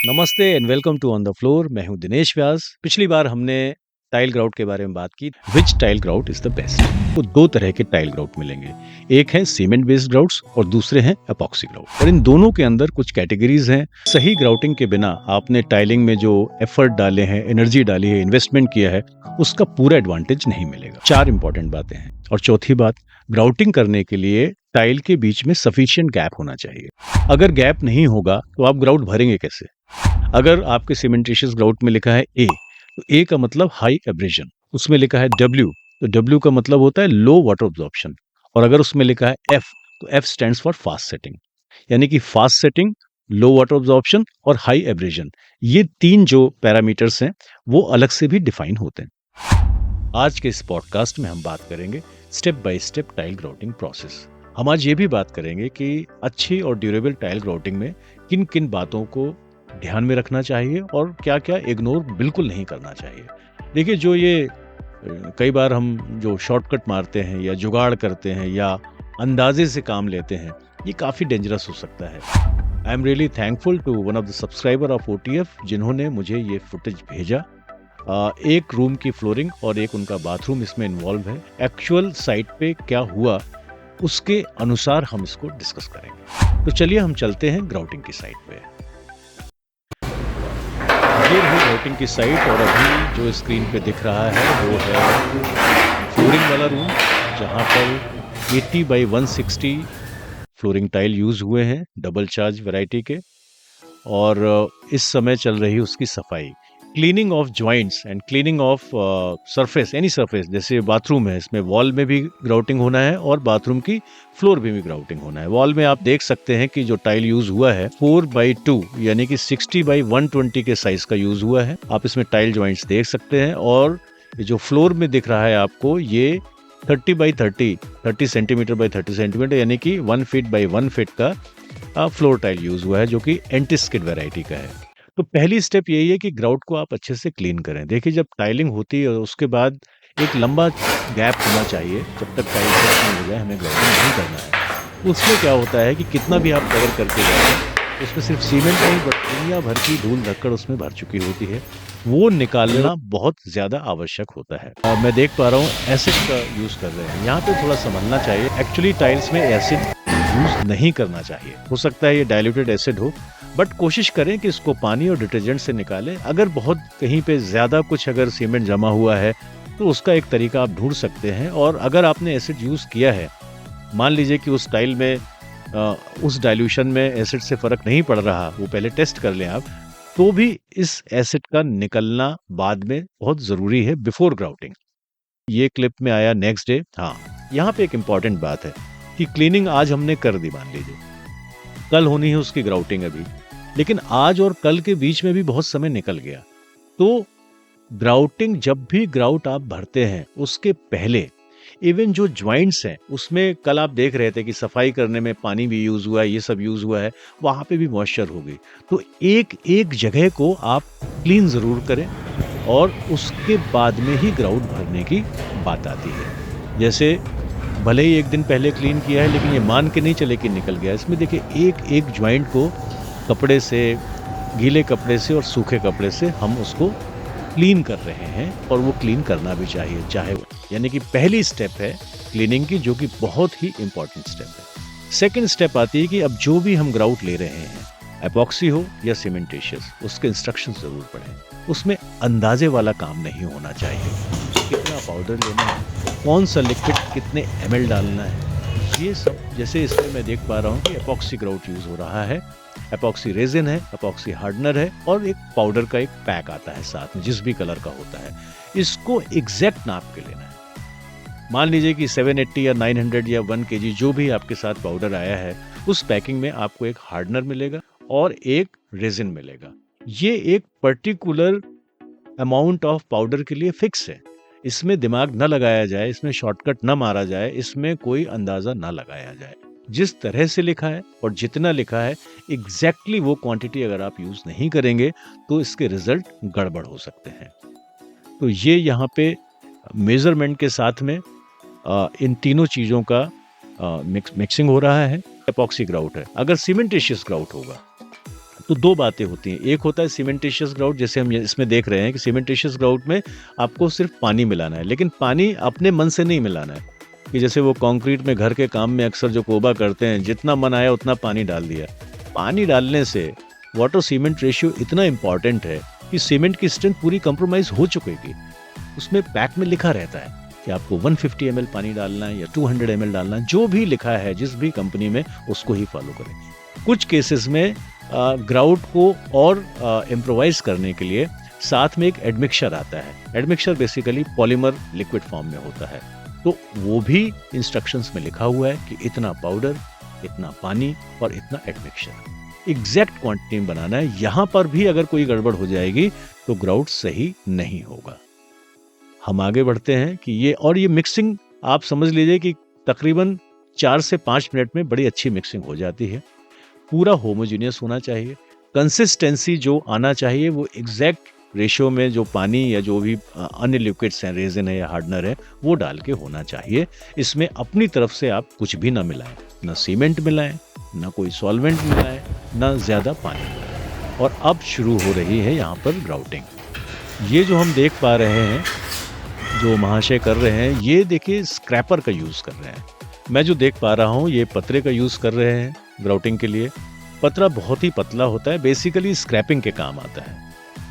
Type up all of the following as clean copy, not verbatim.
नमस्ते and welcome to on the floor. मैं हूं दिनेश व्यास। पिछली बार हमने टाइल ग्राउट के बारे में बात की। Which tile grout is the best? तो दो तरह के टाइल ग्राउट मिलेंगे। एक है सीमेंट बेस्ड ग्राउट्स और दूसरे हैं एपॉक्सी ग्राउट। और इन दोनों के अंदर कुछ कैटेगरीज हैं। सही ग्राउटिंग के बिना आपने टाइलिंग में जो एफर्ट डाले हैं, एनर्जी डाली है, इन्वेस्टमेंट किया है, उसका पूरा एडवांटेज नहीं मिलेगा। चार इंपॉर्टेंट बातें हैं। और चौथी बात, ग्राउटिंग करने के लिए टाइल के बीच में सफिशिएंट गैप होना चाहिए। अगर गैप नहीं होगा तो आप ग्राउट भरेंगे कैसे? अगर आपके सीमेंटिशियस ग्राउट में लिखा है ए, तो ए का मतलब हाई एब्रेजन। उसमें लिखा है डब्ल्यू, तो डब्ल्यू का मतलब होता है लो वाटर ऑब्जॉर्प्शन। और अगर उसमें लिखा है एफ, तो F stands for fast setting. यानी कि फास्ट सेटिंग, लो वाटर ऑब्जॉर्प्शन और हाई एब्रेजन, ये तीन जो पैरामीटर्स हैं वो अलग से भी डिफाइन होते हैं। आज के इस पॉडकास्ट में हम बात करेंगे step by step tile grouting process. हम आज ये भी बात करेंगे कि अच्छी और ड्यूरेबल टाइल ग्राउटिंग में किन किन बातों को ध्यान में रखना चाहिए और क्या क्या इग्नोर बिल्कुल नहीं करना चाहिए। देखिए, जो ये कई बार हम जो शॉर्टकट मारते हैं या जुगाड़ करते हैं या अंदाजे से काम लेते हैं, ये काफ़ी डेंजरस हो सकता है। I am really thankful to one of the subscriber of OTF जिन्होंने मुझे ये फुटेज भेजा। एक रूम की फ्लोरिंग और एक उनका बाथरूम इसमें इन्वॉल्व है। एक्चुअल साइट पे क्या हुआ उसके अनुसार हम इसको डिस्कस करेंगे। तो चलिए हम चलते हैं ग्राउटिंग की साइट पे। ये रही ग्राउटिंग की साइट और अभी जो स्क्रीन पे दिख रहा है वो है फ्लोरिंग वाला रूम, जहाँ पर 80 बाई 160 फ्लोरिंग टाइल यूज हुए हैं डबल चार्ज वैरायटी के। और इस समय चल रही उसकी सफाई, cleaning of joints and cleaning of surface, any surface. जैसे बाथरूम है, इसमें वॉल में भी ग्राउटिंग होना है और बाथरूम की फ्लोर में भी ग्राउटिंग होना है। वॉल में आप देख सकते हैं कि जो टाइल यूज हुआ है 4x2 यानी कि 60 बाई 120 के साइज का यूज हुआ है। आप इसमें टाइल जॉइंट्स देख सकते हैं। और जो फ्लोर में दिख रहा है आपको, ये 30 बाई 30 सेंटीमीटर बाई 30 सेंटीमीटर यानी कि 1 फीट बाई 1 फीट का फ्लोर टाइल यूज हुआ है, जो कि एंटी स्किड वैरायटी का है। तो पहली स्टेप यही है कि ग्राउट को आप अच्छे से क्लीन करें। देखिए, जब टाइलिंग होती है उसके बाद एक लंबा गैप होना चाहिए। जब तक टाइल सेट नहीं हो जाए हमें ग्राउटिंग नहीं करना है। उसमें क्या होता है कि कितना भी आप कवर करके जाएं, उसमें सिर्फ सीमेंट नहीं बल्कि दुनिया भर की धूल धक्कड़ उसमें भर चुकी होती है। वो निकालना बहुत ज़्यादा आवश्यक होता है। मैं देख पा रहा हूँ एसिड का यूज़ कर रहे हैं। यहाँ पे थोड़ा समझना चाहिए। एक्चुअली टाइल्स में एसिड यूज़ नहीं करना चाहिए। हो सकता है ये डाइल्यूटेड एसिड हो, बट कोशिश करें कि इसको पानी और डिटर्जेंट से निकालें। अगर बहुत कहीं पे ज़्यादा कुछ अगर सीमेंट जमा हुआ है तो उसका एक तरीका आप ढूंढ सकते हैं। और अगर आपने एसिड यूज़ किया है, मान लीजिए कि उस टाइल में उस डाइल्यूशन में एसिड से फ़र्क नहीं पड़ रहा, वो पहले टेस्ट कर लें आप, तो भी इस एसिड का निकलना बाद में बहुत ज़रूरी है बिफोर ग्राउटिंग। ये क्लिप में आया नेक्स्ट डे। हाँ, यहाँ पे एक इम्पॉर्टेंट बात है कि क्लीनिंग आज हमने कर दी, मान लीजिए कल होनी है उसकी ग्राउटिंग अभी, लेकिन आज और कल के बीच में भी बहुत समय निकल गया। तो ग्राउटिंग, जब भी ग्राउट आप भरते हैं उसके पहले इवन जो ज्वाइंट्स हैं उसमें, कल आप देख रहे थे कि सफाई करने में पानी भी यूज हुआ है, ये सब यूज हुआ है, वहां पे भी मॉइस्चर होगी। तो एक एक जगह को आप क्लीन जरूर करें और उसके बाद में ही ग्राउट भरने की बात आती है। जैसे भले ही एक दिन पहले क्लीन किया है, लेकिन ये मान के नहीं चले कि निकल गया। इसमें देखिए एक एक ज्वाइंट को कपड़े से, गीले कपड़े से और सूखे कपड़े से हम उसको क्लीन कर रहे हैं और वो क्लीन करना भी चाहिए, चाहे यानी कि पहली स्टेप है क्लीनिंग की, जो कि बहुत ही इंपॉर्टेंट स्टेप है। सेकंड स्टेप आती है कि अब जो भी हम ग्राउट ले रहे हैं, एपॉक्सी हो या सीमेंटेशियस, उसके इंस्ट्रक्शंस जरूर पढ़ें। उसमें अंदाजे वाला काम नहीं होना चाहिए। कितना पाउडर लेना है, कौन सा लिक्विड कितने ml डालना है, ये सब। जैसे इसमें मैं देख पा रहा हूँ कि एपॉक्सी ग्राउट यूज हो रहा है, एपॉक्सी रेजिन है, एपॉक्सी हार्डनर है और एक पाउडर का एक पैक आता है साथ में, जिस भी कलर का होता है। इसको एग्जैक्ट नाप के लेना है। मान लीजिए कि 780 या 900 या 1 kg जो भी आपके साथ पाउडर आया है, उस पैकिंग में आपको एक हार्डनर मिलेगा और एक रेजिन मिलेगा। ये एक पर्टिकुलर अमाउंट ऑफ पाउडर के लिए फिक्स है। इसमें दिमाग न लगाया जाए, इसमें शॉर्टकट न मारा जाए, इसमें कोई अंदाजा न लगाया जाए। जिस तरह से लिखा है और जितना लिखा है एग्जैक्टली वो क्वांटिटी अगर आप यूज नहीं करेंगे तो इसके रिजल्ट गड़बड़ हो सकते हैं। तो ये यहाँ पे मेजरमेंट के साथ में इन तीनों चीज़ों का मिक्सिंग हो रहा है। एपॉक्सी ग्राउट है। अगर सीमेंटेशियस ग्राउट होगा तो दो बातें होती हैं, एक होता है सीमेंटेशियस ग्राउट, जैसे हम इसमें देख रहे हैं कि सीमेंटेशियस ग्राउट में आपको सिर्फ पानी मिलाना है, लेकिन पानी अपने मन से नहीं मिलाना है कि जैसे वो कंक्रीट में घर के काम में अक्सर जो कोबा करते हैं, जितना मन आया उतना पानी डाल दिया। पानी डालने से वाटर सीमेंट रेशियो इतना इंपॉर्टेंट है कि सीमेंट की स्ट्रेंथ पूरी कंप्रोमाइज हो चुकेगी। उसमें पैक में लिखा रहता है कि आपको 150 ml पानी डालना है या 200 ml डालना है, जो भी लिखा है जिस भी कंपनी में, उसको ही फॉलो करें। कुछ केसेस में ग्राउट को और इम्प्रोवाइज करने के लिए साथ में एक एडमिक्सचर आता है। Admixture basically polymer liquid form में होता है, तो वो भी इंस्ट्रक्शंस में लिखा हुआ है कि इतना पाउडर, इतना पानी और इतना एडमिक्सचर, एग्जैक्ट क्वांटिटी में बनाना है। यहां पर भी अगर कोई गड़बड़ हो जाएगी तो ग्राउट सही नहीं होगा। हम आगे बढ़ते हैं कि ये मिक्सिंग आप समझ लीजिए कि तकरीबन 4 से 5 मिनट में बड़ी अच्छी मिक्सिंग हो जाती है। पूरा होमोजीनियस होना चाहिए, कंसिस्टेंसी जो आना चाहिए वो एग्जैक्ट रेशियो में, जो पानी या जो भी अन्य लिक्विड्स हैं, रेजिन है या हार्डनर है, वो डाल के होना चाहिए। इसमें अपनी तरफ से आप कुछ भी ना मिलाएं, ना सीमेंट मिलाएं, ना कोई सॉल्वेंट मिलाएं, ना ज़्यादा पानी मिलाएं। और अब शुरू हो रही है यहाँ पर ग्राउटिंग। ये जो हम देख पा रहे हैं, जो महाशय कर रहे हैं, ये देखिए स्क्रैपर का यूज़ कर रहे हैं। मैं जो देख पा रहा हूँ ये पतरे का यूज़ कर रहे हैं ग्राउटिंग के लिए। पतरा बहुत ही पतला होता है, बेसिकली स्क्रैपिंग के काम आता है,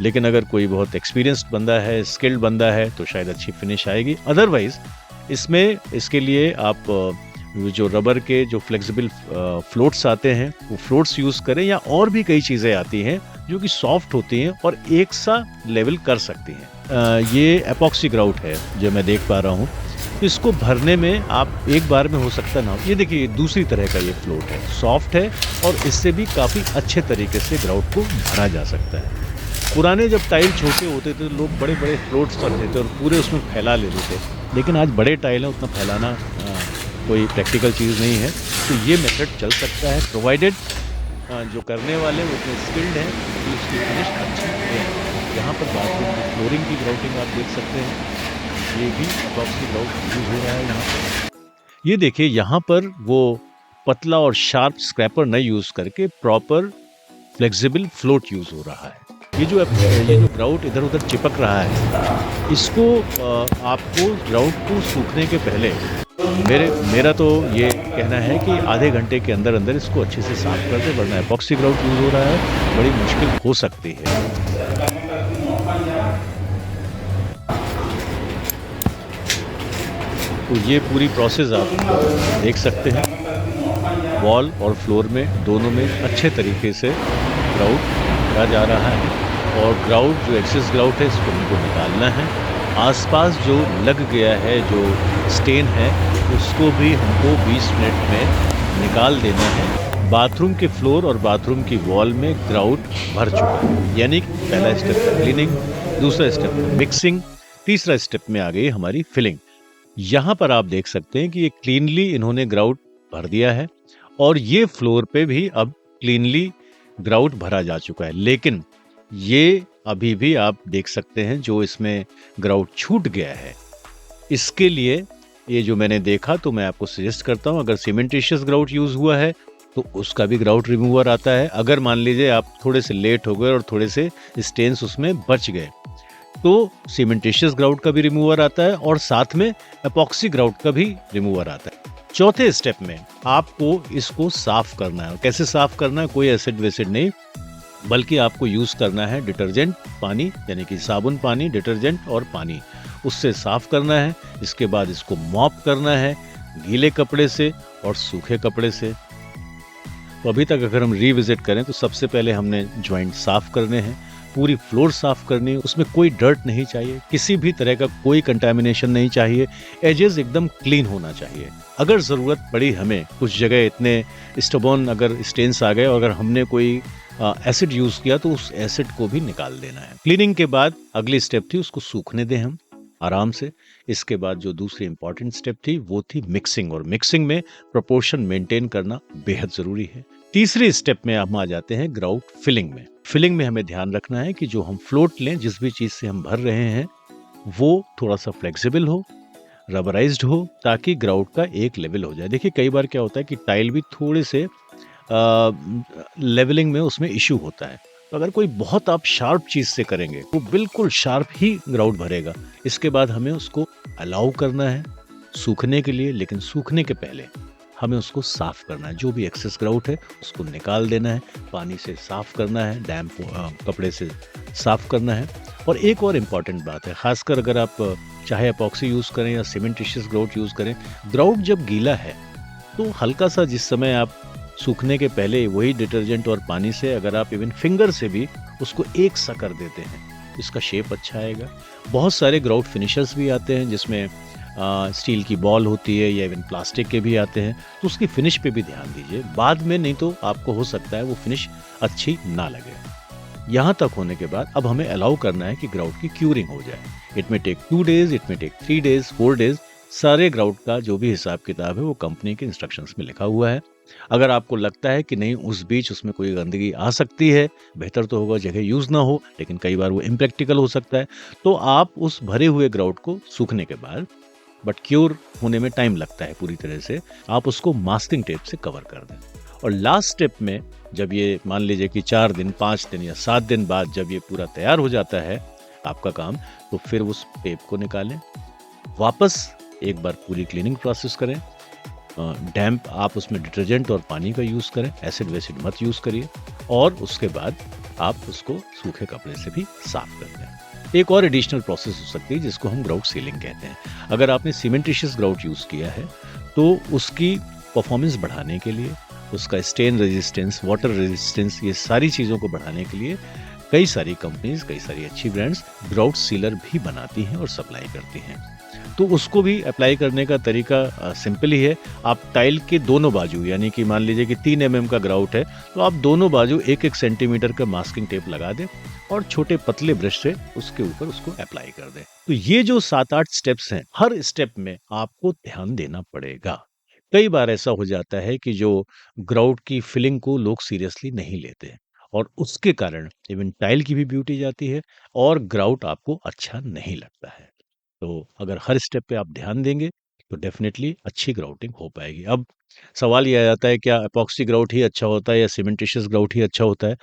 लेकिन अगर कोई बहुत एक्सपीरियंस्ड बंदा है, स्किल्ड बंदा है, तो शायद अच्छी फिनिश आएगी। अदरवाइज इसके लिए आप जो रबर के जो फ्लेक्सिबल फ्लोट्स आते हैं वो फ्लोट्स यूज़ करें, या और भी कई चीज़ें आती हैं जो कि सॉफ्ट होती हैं और एक सा लेवल कर सकती हैं। ये एपॉक्सी ग्राउट है जो मैं देख पा रहा हूँ। तो इसको भरने में आप एक बार में हो सकता ना हो। ये देखिए दूसरी तरह का ये फ्लोट है, सॉफ्ट है और इससे भी काफ़ी अच्छे तरीके से ग्राउट को भरा जा सकता है। पुराने जब टाइल छोटे होते थे, लोग बड़े बड़े फ्लोट्स करते थे और पूरे उसमें फैला लेते थे, लेकिन आज बड़े टाइल हैं, उतना फैलाना कोई प्रैक्टिकल चीज़ नहीं है। तो ये मेथड चल सकता है, प्रोवाइडेड जो करने वाले वो उतने स्किल्ड हैं कि उसकी फिनिश अच्छी है। यहाँ पर बाथरूम की फ्लोरिंग की ग्राउटिंग आप देख सकते हैं, ये भी एपॉक्सी ग्राउट यूज हो रहा है यहाँ पर। ये देखिए यहाँ पर वो पतला और शार्प स्क्रैपर न यूज करके प्रॉपर फ्लेक्सिबल फ्लोट यूज हो रहा है। ये जो ग्राउट इधर उधर चिपक रहा है, इसको आपको ग्राउट को सूखने के पहले मेरा तो ये कहना है कि आधे घंटे के अंदर अंदर इसको अच्छे से साफ कर दे, वरना एपॉक्सी ग्राउट यूज हो रहा है, बड़ी मुश्किल हो सकती है। तो ये पूरी प्रोसेस आप देख सकते हैं, वॉल और फ्लोर में दोनों में अच्छे तरीके से ग्राउट भरा जा रहा है। और ग्राउट जो एक्सेस ग्राउट है इसको हमको निकालना है। आसपास जो लग गया है, जो स्टेन है, उसको भी हमको 20 मिनट में निकाल देना है। बाथरूम के फ्लोर और बाथरूम की वॉल में ग्राउट भर चुका है, यानी पहला स्टेप है क्लीनिंग, दूसरा स्टेप है मिक्सिंग, तीसरा स्टेप में आ गई हमारी फिलिंग। यहाँ पर आप देख सकते हैं कि ये क्लीनली इन्होंने ग्राउट भर दिया है और ये फ्लोर पे भी अब क्लीनली ग्राउट भरा जा चुका है। लेकिन ये अभी भी आप देख सकते हैं जो इसमें ग्राउट छूट गया है, इसके लिए ये जो मैंने देखा, तो मैं आपको सजेस्ट करता हूँ, अगर सीमेंटेशियस ग्राउट यूज हुआ है तो उसका भी ग्राउट रिमूवर आता है। अगर मान लीजिए आप थोड़े से लेट हो गए और थोड़े से स्टेन्स उसमें बच गए, तो सीमेंटेशियस ग्राउट का भी रिमूवर आता है और साथ में एपॉक्सी ग्राउट का भी रिमूवर आता है। चौथे स्टेप में आपको इसको साफ करना है। कैसे साफ करना है? कोई एसिड वेसिड नहीं, बल्कि आपको यूज करना है डिटर्जेंट पानी, यानी कि साबुन पानी, डिटर्जेंट और पानी, उससे साफ करना है। इसके बाद इसको मॉप करना है गीले कपड़े से और सूखे कपड़े से। तो अभी तक अगर हम रिविजिट करें तो सबसे पहले हमने जॉइंट साफ करने हैं, पूरी फ्लोर साफ करनी है, उसमें कोई डर्ट नहीं चाहिए, किसी भी तरह का कोई कंटामिनेशन नहीं चाहिए, एजेस एकदम क्लीन होना चाहिए। अगर ज़रूरत पड़ी हमें कुछ जगह इतने स्टबॉर्न अगर स्टेन्स आ गए और अगर हमने कोई एसिड यूज़ किया तो उस एसिड को भी निकाल देना है। क्लीनिंग के बाद अगली स्टेप थी उसको सूखने दें हम आराम से। इसके बाद जो दूसरी इंपॉर्टेंट स्टेप थी वो थी मिक्सिंग, और मिक्सिंग में प्रोपोर्शन मेंटेन करना बेहद ज़रूरी है। तीसरे स्टेप में हम आ जाते हैं ग्राउट फिलिंग में। फिलिंग में हमें ध्यान रखना है कि जो हम फ्लोट लें, जिस भी चीज़ से हम भर रहे हैं, वो थोड़ा सा फ्लेक्सिबल हो, रबराइज्ड हो, ताकि ग्राउट का एक लेवल हो जाए। देखिए कई बार क्या होता है कि टाइल भी थोड़े से लेवलिंग में उसमें इश्यू होता है। तो अगर कोई बहुत आप शार्प चीज़ से करेंगे, वो बिल्कुल शार्प ही ग्राउट भरेगा। इसके बाद हमें उसको अलाउ करना है सूखने के लिए, लेकिन सूखने के पहले हमें उसको साफ करना है। जो भी एक्सेस ग्राउट है उसको निकाल देना है, पानी से साफ करना है, डैम्प कपड़े से साफ करना है। और एक और इम्पॉर्टेंट बात है, खासकर अगर आप चाहे एपॉक्सी यूज़ करें या सीमेंटिशियस ग्राउट यूज़ करें, ग्राउट जब गीला है तो हल्का सा, जिस समय आप सूखने के पहले वही डिटर्जेंट और पानी से अगर आप इवन फिंगर से भी उसको एक सा कर देते हैं, इसका शेप अच्छा आएगा। बहुत सारे ग्राउट फिनिशर्स भी आते हैं जिसमें स्टील की बॉल होती है या इवन प्लास्टिक के भी आते हैं, तो उसकी फिनिश पे भी ध्यान दीजिए बाद में, नहीं तो आपको हो सकता है वो फिनिश अच्छी ना लगे। यहाँ तक होने के बाद अब हमें अलाउ करना है कि ग्राउट की क्यूरिंग हो जाए। इट में टेक 2 डेज, इट में टेक 3 डेज, 4 डेज। सारे ग्राउट का जो भी हिसाब किताब है वो कंपनी के इंस्ट्रक्शंस में लिखा हुआ है। अगर आपको लगता है कि नहीं उस बीच उसमें कोई गंदगी आ सकती है, बेहतर तो होगा जगह यूज ना हो, लेकिन कई बार वो इम्प्रैक्टिकल हो सकता है, तो आप उस भरे हुए ग्राउट को सूखने के बाद, बट क्योर होने में टाइम लगता है पूरी तरह से, आप उसको मास्किंग टेप से कवर कर दें। और लास्ट स्टेप में जब ये मान लीजिए कि 4 दिन, 5 दिन या 7 दिन बाद जब ये पूरा तैयार हो जाता है आपका काम, तो फिर उस टेप को निकालें, वापस एक बार पूरी क्लीनिंग प्रोसेस करें। डैम्प आप उसमें डिटर्जेंट और पानी का यूज़ करें, एसिड वैसिड मत यूज़ करिए, और उसके बाद आप उसको सूखे कपड़े से भी साफ कर दें। एक और एडिशनल प्रोसेस हो सकती है जिसको हम ग्राउट सीलिंग कहते हैं। अगर आपने सीमेंटिशियस ग्राउट यूज़ किया है तो उसकी परफॉर्मेंस बढ़ाने के लिए, उसका स्टेन रेजिस्टेंस, वाटर रेजिस्टेंस, ये सारी चीज़ों को बढ़ाने के लिए कई सारी कंपनीज, कई सारी अच्छी ब्रांड्स ग्राउट सीलर भी बनाती हैं और सप्लाई करती हैं। तो उसको भी अप्लाई करने का तरीका सिंपल ही है। आप टाइल के दोनों बाजू, यानी कि मान लीजिए कि 3 mm का ग्राउट है, तो आप दोनों बाजू 1-1 सेंटीमीटर का मास्किंग टेप लगा दें और छोटे पतले ब्रश से उसके ऊपर उसको अप्लाई कर दें। तो ये जो 7-8 स्टेप्स हैं, हर स्टेप में आपको ध्यान देना पड़ेगा। कई बार ऐसा हो जाता है कि जो ग्राउट की फिलिंग को लोग सीरियसली नहीं लेते, और उसके कारण इवन टाइल की भी ब्यूटी जाती है और ग्राउट आपको अच्छा नहीं लगता है। तो अगर हर स्टेप पे आप ध्यान देंगे तो डेफिनेटली अच्छी ग्राउटिंग हो पाएगी। अब सवाल ये आ जाता है, क्या एपॉक्सी ग्राउट ही अच्छा होता है या सीमेंटिशियस ग्राउट ही अच्छा होता है?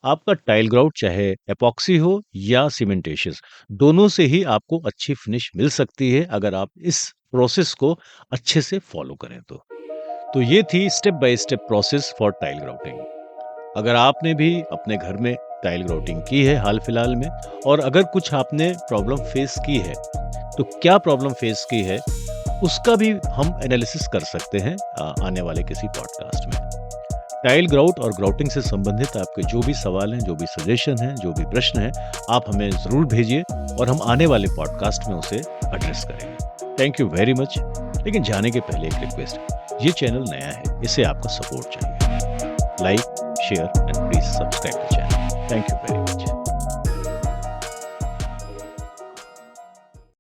आपका टाइल ग्राउट चाहे एपॉक्सी हो या सीमेंटिशियस, दोनों से ही आपको अच्छी फिनिश मिल सकती है अगर आप इस प्रोसेस को अच्छे से फॉलो करें तो। तो ये थी step by step process for tile grouting. अगर आपने भी अपने घर में टाइल ग्राउटिंग की है हाल फिलहाल में, और अगर कुछ आपने प्रॉब्लम फेस की है, तो क्या प्रॉब्लम फेस की है उसका भी हम एनालिसिस कर सकते हैं आने वाले किसी पॉडकास्ट में। टाइल ग्राउट और ग्राउटिंग से संबंधित आपके जो भी सवाल हैं, जो भी सजेशन हैं, जो भी प्रश्न हैं, आप हमें ज़रूर भेजिए और हम आने वाले पॉडकास्ट में उसे एड्रेस करेंगे। Thank you very much. लेकिन जाने के पहले एक रिक्वेस्ट, ये चैनल नया है, इसे आपका सपोर्ट चाहिए। Like, share and please subscribe the channel. Thank you very much.